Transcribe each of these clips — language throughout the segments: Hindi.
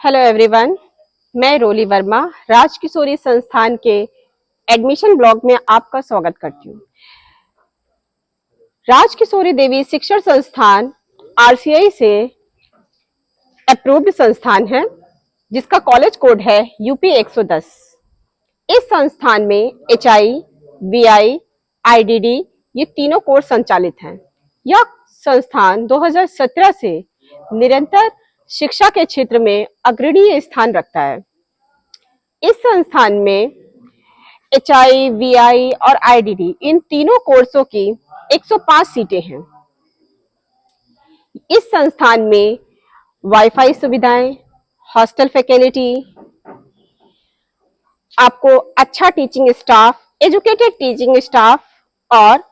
हेलो एवरीवन, मैं रोली वर्मा राजकिशोरी संस्थान के एडमिशन ब्लॉग में आपका स्वागत करती हूँ। राजकिशोरी देवी शिक्षण संस्थान आरसीआई से अप्रूव्ड संस्थान है, जिसका कॉलेज कोड है यूपी 110। इस संस्थान में एचआई, वीआई, आईडीडी ये तीनों कोर्स संचालित हैं। यह संस्थान 2017 से निरंतर शिक्षा के क्षेत्र में अग्रणीय स्थान रखता है। इस संस्थान में एचआई, वीआई और आईडीडी इन तीनों कोर्सों की 105 सीटें हैं। इस संस्थान में वाईफाई सुविधाएं, हॉस्टल फैसिलिटी, आपको अच्छा teaching staff, educated teaching staff और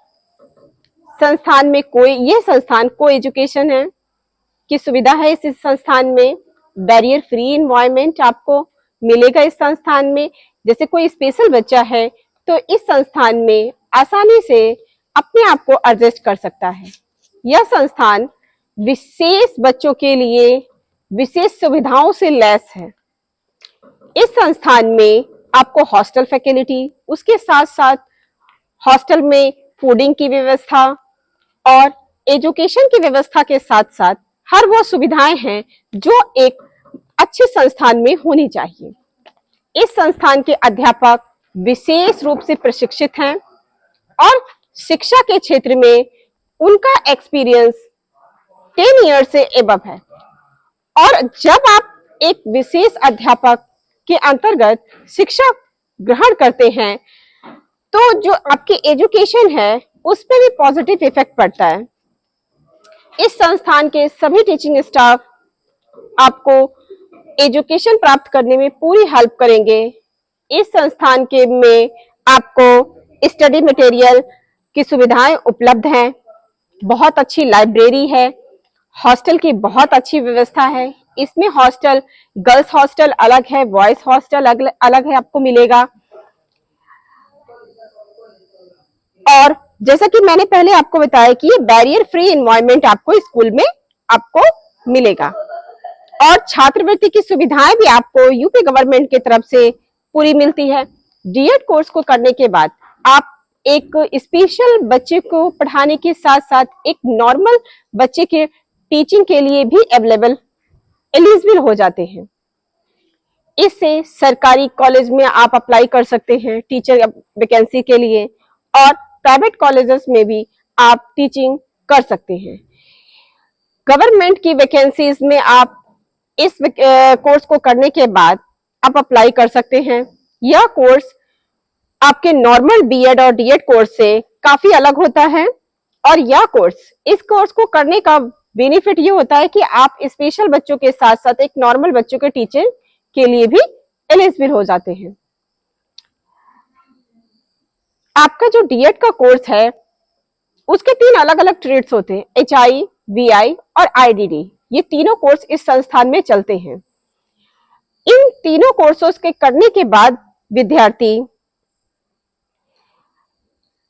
संस्थान में यह संस्थान को एजुकेशन है की सुविधा है। इस संस्थान में बैरियर फ्री एनवायरनमेंट आपको मिलेगा। इस संस्थान में जैसे कोई स्पेशल बच्चा है तो इस संस्थान में आसानी से अपने आप को एडजस्ट कर सकता है। यह संस्थान विशेष बच्चों के लिए विशेष सुविधाओं से लैस है। इस संस्थान में आपको हॉस्टल फैसिलिटी, उसके साथ साथ हॉस्टल में फूडिंग की व्यवस्था और एजुकेशन की व्यवस्था के साथ साथ हर वो सुविधाएं हैं जो एक अच्छे संस्थान में होनी चाहिए। इस संस्थान के अध्यापक विशेष रूप से प्रशिक्षित हैं और शिक्षा के क्षेत्र में उनका एक्सपीरियंस 10 ईयर से एबव है। और जब आप एक विशेष अध्यापक के अंतर्गत शिक्षा ग्रहण करते हैं तो जो आपकी एजुकेशन है उस पर भी पॉजिटिव इफेक्ट पड़ता है। इस संस्थान के सभी टीचिंग स्टाफ आपको एजुकेशन प्राप्त करने में पूरी हेल्प करेंगे। इस संस्थान के में आपको स्टडी मटेरियल की सुविधाएं उपलब्ध हैं, बहुत अच्छी लाइब्रेरी है, हॉस्टल की बहुत अच्छी व्यवस्था है। इसमें हॉस्टल, गर्ल्स हॉस्टल अलग है, बॉयज हॉस्टल अलग है, आपको मिलेगा। और जैसा कि मैंने पहले आपको बताया कि ये बैरियर फ्री एनवायरनमेंट आपको स्कूल में आपको मिलेगा और छात्रवृत्ति की सुविधाएं भी आपको यूपी गवर्नमेंट की तरफ से पूरी मिलती है। डीएड कोर्स को करने के बाद आप एक स्पेशल बच्चे को पढ़ाने के साथ साथ एक नॉर्मल बच्चे के टीचिंग के लिए भी एलिजिबल हो जाते हैं। इससे सरकारी कॉलेज में आप अप्लाई कर सकते हैं टीचर वैकेंसी के लिए और प्राइवेट कॉलेजेस में भी आप टीचिंग कर सकते हैं। गवर्नमेंट की वैकेंसीज में आप इस कोर्स को करने के बाद आप अप्लाई कर सकते हैं। यह कोर्स आपके नॉर्मल बीएड और डीएड कोर्स से काफी अलग होता है और इस कोर्स को करने का बेनिफिट ये होता है कि आप स्पेशल बच्चों के साथ साथ एक नॉर्मल बच्चों के टीचर के लिए भी एलिजिबल हो जाते हैं। आपका जो डीएड का कोर्स है उसके 3 अलग अलग ट्रेड्स होते हैं, एचआई, वीआई और आईडीडी। ये तीनों कोर्स इस संस्थान में चलते हैं। इन तीनों कोर्सेस के करने के बाद विद्यार्थी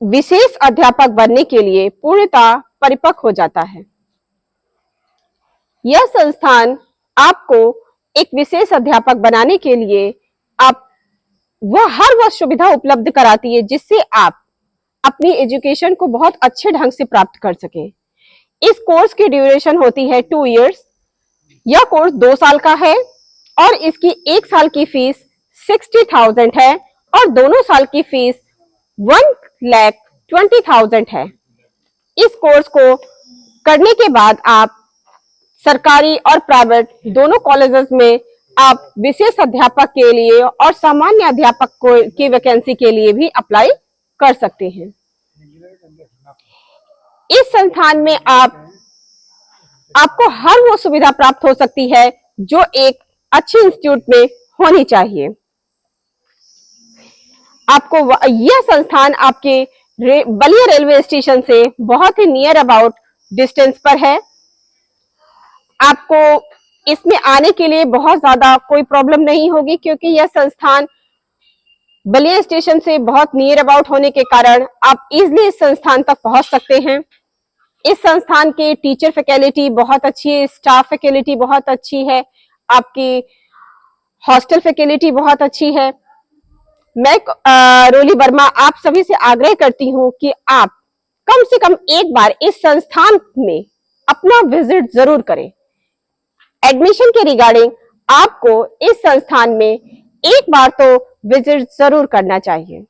विशेष अध्यापक बनने के लिए पूर्णतः परिपक्व हो जाता है। यह संस्थान आपको एक विशेष अध्यापक बनाने के लिए हर वह सुविधा उपलब्ध कराती है जिससे आप अपनी एजुकेशन को बहुत अच्छे ढंग से प्राप्त कर सके। इस कोर्स की ड्यूरेशन होती है 2 इयर्स। यह कोर्स 2 साल का है और इसकी 1 साल की फीस 60,000 है और दोनों साल की फीस 1,20,000 है। इस कोर्स को करने के बाद आप सरकारी और प्राइवेट दोनों कॉलेजेस में आप विशेष अध्यापक के लिए और सामान्य अध्यापक की वैकेंसी के लिए भी अप्लाई कर सकते हैं। इस संस्थान में आपको हर वो सुविधा प्राप्त हो सकती है जो एक अच्छे इंस्टीट्यूट में होनी चाहिए। आपको यह संस्थान आपके बलिया रेलवे स्टेशन से बहुत ही नियर अबाउट डिस्टेंस पर है। आपको इसमें आने के लिए बहुत ज्यादा कोई प्रॉब्लम नहीं होगी क्योंकि यह संस्थान बलिया स्टेशन से बहुत नियर अबाउट होने के कारण आप इजिली इस संस्थान तक पहुंच सकते हैं। इस संस्थान के टीचर फैकल्टी बहुत अच्छी है, स्टाफ फैकल्टी बहुत अच्छी है, आपकी हॉस्टल फैसिलिटी बहुत अच्छी है। मैं रोली वर्मा आप सभी से आग्रह करती हूं कि आप कम से कम एक बार इस संस्थान में अपना विजिट जरूर करें। एडमिशन के रिगार्डिंग आपको इस संस्थान में एक बार तो विजिट जरूर करना चाहिए।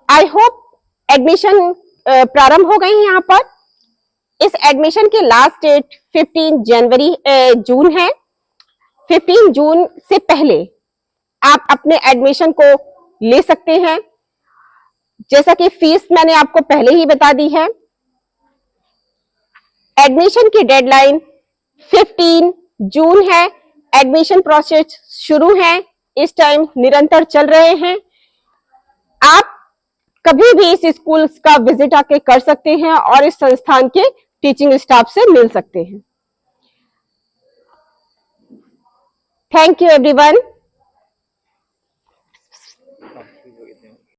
आई होप एडमिशन प्रारंभ हो गए हैं यहाँ पर। इस एडमिशन की लास्ट डेट 15 जून है। 15 जून से पहले आप अपने एडमिशन को ले सकते हैं। जैसा कि फीस मैंने आपको पहले ही बता दी है। एडमिशन की डेडलाइन 15 जून है। एडमिशन प्रोसेस शुरू है, इस टाइम निरंतर चल रहे हैं। आप कभी भी इस स्कूल का विजिट आके कर सकते हैं और इस संस्थान के टीचिंग स्टाफ से मिल सकते हैं। Thank you everyone.